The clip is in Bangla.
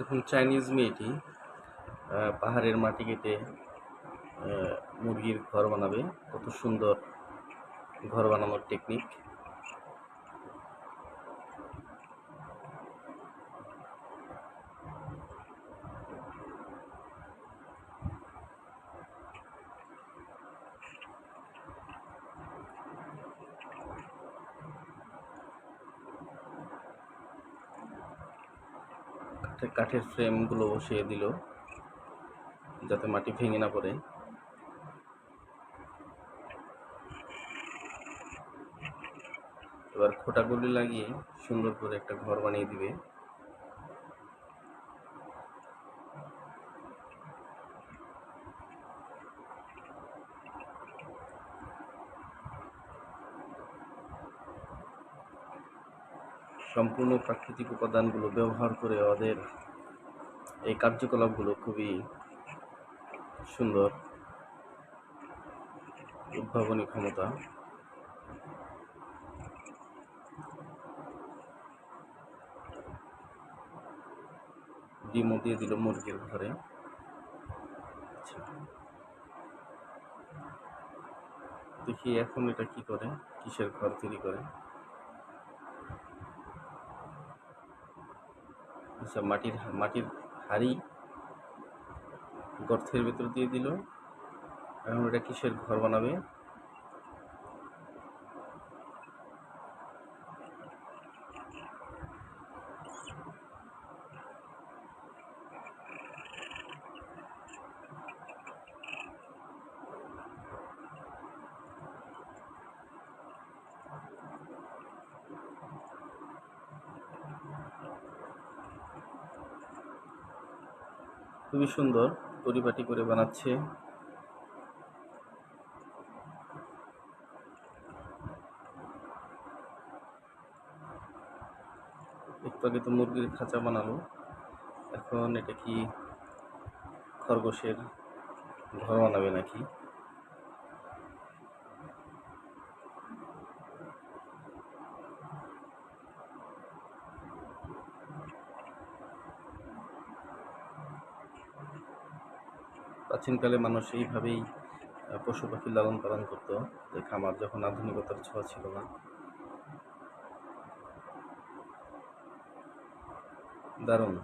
এখন চাইনিজ মেয়েটি পাহাড়ের মাটি কেটে মুরগির ঘর বানাবে। কত সুন্দর ঘর বানানোর টেকনিক। কাঠের ফ্রেমগুলো বসিয়ে দিল যাতে মাটি ভেঙে না পড়ে। এবার খোঁটাগুলি লাগিয়ে সুন্দর করে একটা ঘর বানিয়ে দিবে। সম্পূর্ণ প্রাকৃতিক উপাদানগুলো ব্যবহার করে ওদের এই কার্যকলাপগুলো খুবই সুন্দর, উদ্ভাবনী ক্ষমতা। ডিমও দিয়ে দিল মুরগির ঘরে। আচ্ছা, দেখি এখন এটা কি করে, কিসের ঘর তৈরি করে। আচ্ছা, মাটির হাড়ি গর্তের ভেতর দিয়ে দিল। এখন এটা কিসের ঘর বানাবে? খুবই সুন্দর পরিপাটি করে বানাচ্ছে। একটু আগে তো মুরগির খাঁচা বানালো, এখন এটা কি খরগোশের ঘর বানাবে নাকি? প্রাচীনকালে মানুষ এইভাবেই পশু পাখি লালন পালন করতো, যে খামার, যখন আধুনিকতার ছোঁয়া ছিল না। দারুণ।